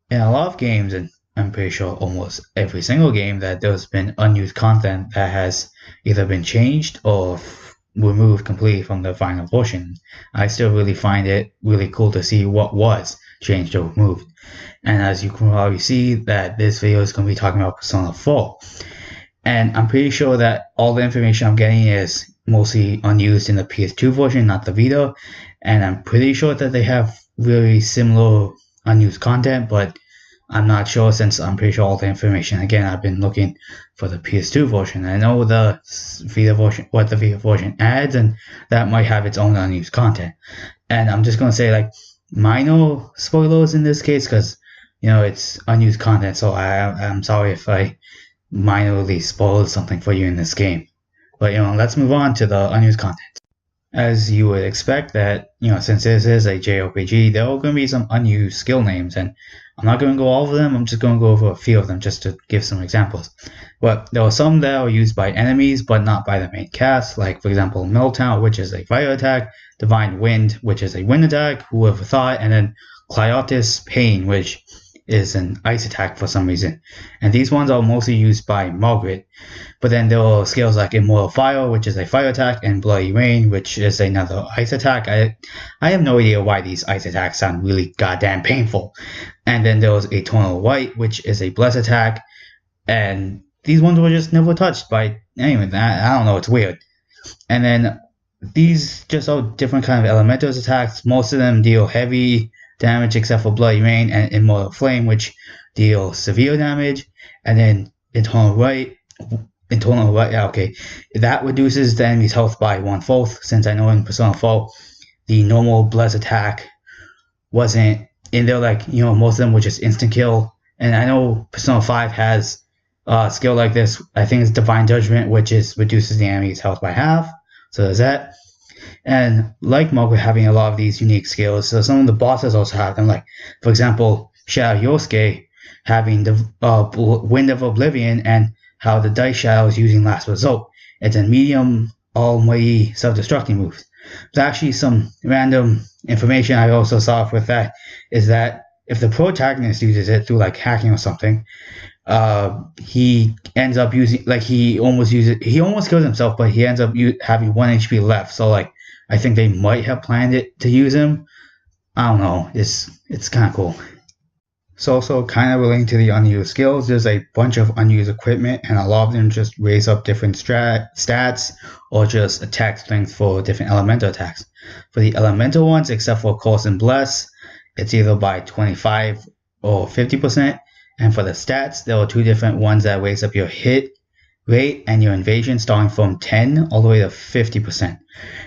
in a lot of games, and I'm pretty sure almost every single game, that there's been unused content that has either been changed or removed completely from the final portion. I still really find it really cool to see what was changed or removed. And as you can probably see, that this video is going to be talking about Persona 4. And I'm pretty sure that all the information I'm getting is mostly unused in the PS2 version, not the Vita. And I'm pretty sure that they have really similar unused content, but I'm not sure since I'm pretty sure all the information, again, I've been looking for the PS2 version. I know the Vita version, what the Vita version adds, and that might have its own unused content. And I'm just going to say, like, minor spoilers in this case because, it's unused content, so I'm sorry if I minorly spoiled something for you in this game. But, let's move on to the unused content. As you would expect that, since this is a JRPG, there are going to be some unused skill names, and I'm not going to go over them, I'm just going to go over a few of them just to give some examples. But there are some that are used by enemies, but not by the main cast, like, for example, Milltown, which is a fire attack, Divine Wind, which is a wind attack, whoever thought, and then Clyotis Pain, which is an ice attack for some reason. And these ones are mostly used by Margaret. But then there are skills like Immortal Fire, which is a fire attack, and Bloody Rain, which is another ice attack. I have no idea why these ice attacks sound really goddamn painful. And then there was Eternal White, which is a bless attack. And these ones were just never touched by anyone. I don't know, it's weird. And then these just are different kind of elementals attacks. Most of them deal heavy damage except for Bloody Rain and Immortal Flame, which deal severe damage. And then Eternal White, okay, that reduces the enemy's health by 1/4, since I know in Persona 4 the normal bless attack wasn't in there, like, most of them were just instant kill. And I know Persona 5 has a skill like this. I think it's Divine Judgment, which reduces the enemy's health by half. So there's that. And like Margaret having a lot of these unique skills, so some of the bosses also have them, like, for example, Shadow Yosuke having the Wind of Oblivion, and how the Dice Shadow is using Last Result. It's a medium almighty self-destructing move. There's actually some random information I also saw with that, is that if the protagonist uses it through, like, hacking or something, he ends up using, like, he almost kills himself, but he ends up having 1 HP left. So, like, I think they might have planned it to use him. I don't know. It's kind of cool. So also kind of relating to the unused skills, there's a bunch of unused equipment, and a lot of them just raise up different stats or just attack strength for different elemental attacks. For the elemental ones, except for Curse and Bless, it's either by 25 or 50%. And for the stats, there are 2 different ones that raise up your hit rate and your invasion, starting from 10 all the way to 50%.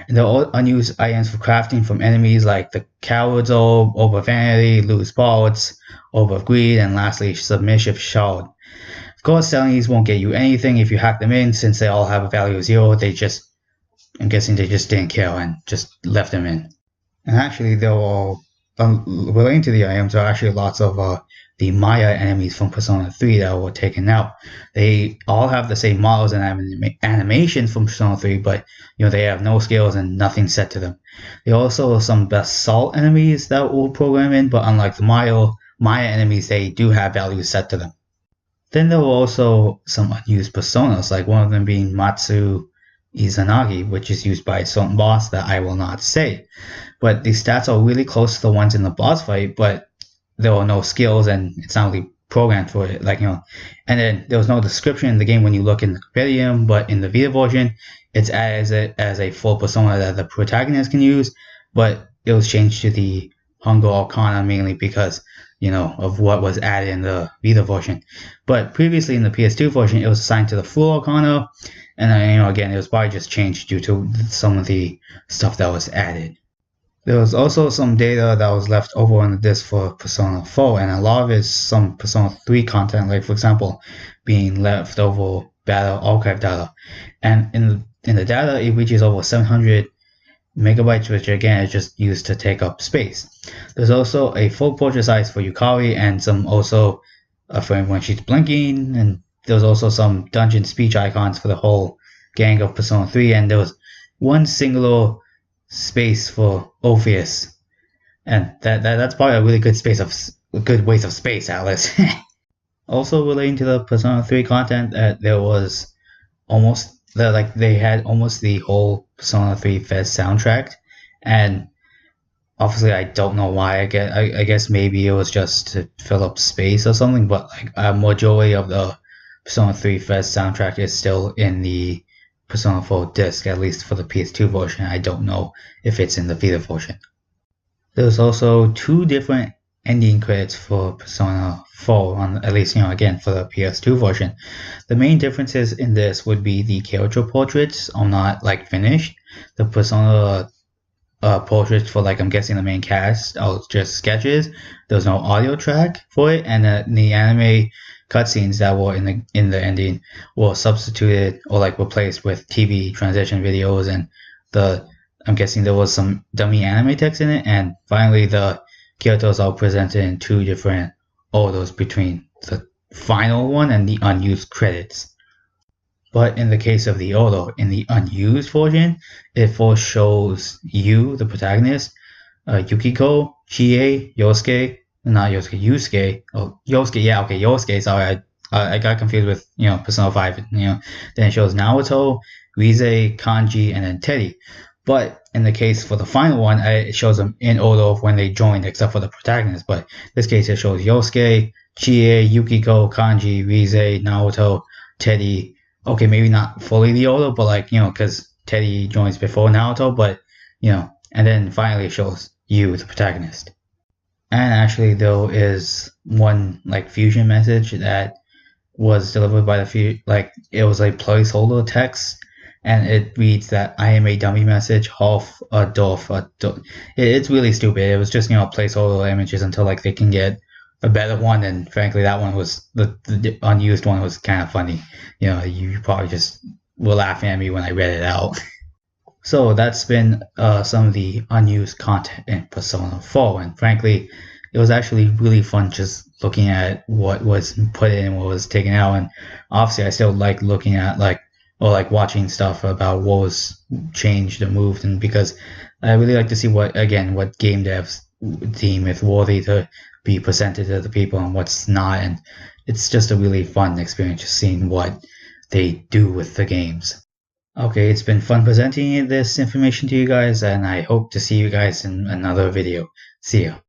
And there are unused items for crafting from enemies, like the Coward's Orb, Orb of Vanity, Loose Bullets, Orb of Greed, and lastly, Submissive Shard. Of course, selling these won't get you anything if you hack them in, since they all have a value of 0. I'm guessing they just didn't care and just left them in. And actually, they're all, relating to the items, there are actually lots of the Maya enemies from Persona 3 that were taken out. They all have the same models and animations from Persona 3, but they have no skills and nothing set to them. There are also some basalt enemies that will program in, but unlike the Maya enemies, they do have values set to them. Then there were also some unused personas, like one of them being Matsu Izanagi, which is used by a certain boss that I will not say. But the stats are really close to the ones in the boss fight, but there were no skills and it's not really programmed for it, and then there was no description in the game when you look in the compendium, but in the Vita version, it's as a full persona that the protagonist can use, but it was changed to the Hunger Arcana mainly because, of what was added in the Vita version. But previously in the PS2 version, it was assigned to the Full Arcana, and then, again, it was probably just changed due to some of the stuff that was added. There was also some data that was left over on the disk for Persona 4, and a lot of it is some Persona 3 content, like, for example, being left over battle archive data. And in the data, it reaches over 700 megabytes, which again is just used to take up space. There's also a full portrait size for Yukari, and some also for when she's blinking, and there's also some dungeon speech icons for the whole gang of Persona 3, and there was one singular space for Orpheus, and that's probably a really good space of good waste of space, Alice. Also relating to the Persona 3 content, there was they had almost the whole Persona 3 Fest soundtrack, and obviously I don't know why. I guess maybe it was just to fill up space or something, but like a majority of the Persona 3 Fest soundtrack is still in the Persona 4 disc, at least for the PS2 version. I don't know if it's in the Vita version. There's also two different ending credits for Persona 4 on, at least, again for the PS2 version. The main differences in this would be the character portraits are not like finished. The Persona portraits for, like, I'm guessing the main cast are just sketches. There's no audio track for it, and the anime cutscenes that were in the ending were substituted or like replaced with TV transition videos, and I'm guessing there was some dummy anime text in it, and finally the characters are presented in two different orders between the final one and the unused credits. But in the case of the order, in the unused version, it first shows you, the protagonist, Yukiko, Chie, Yosuke, not Yosuke, Yusuke. Oh, Yosuke, yeah, okay, Yosuke. Sorry, I got confused with Persona 5. Then it shows Naoto, Rize, Kanji, and then Teddy. But in the case for the final one, it shows them in order of when they joined, except for the protagonist. But in this case, it shows Yosuke, Chie, Yukiko, Kanji, Rize, Naoto, Teddy. Okay, maybe not fully the order, but like, because Teddy joins before Naoto, but, and then finally it shows you, the protagonist. And actually, there is one, like, fusion message that was delivered by it was a placeholder text, and it reads that I am a dummy message, half a Dorf. It's really stupid. It was just, placeholder images until, like, they can get a better one, and frankly, that one was the unused one was kind of funny. You probably just were laughing at me when I read it out. So that's been some of the unused content in Persona 4, and frankly, it was actually really fun just looking at what was put in and what was taken out. And obviously, I still like looking at watching stuff about what was changed or moved, and because I really like to see what game devs deem is worthy to be presented to the people and what's not, and it's just a really fun experience just seeing what they do with the games. Okay, it's been fun presenting this information to you guys, and I hope to see you guys in another video. See ya.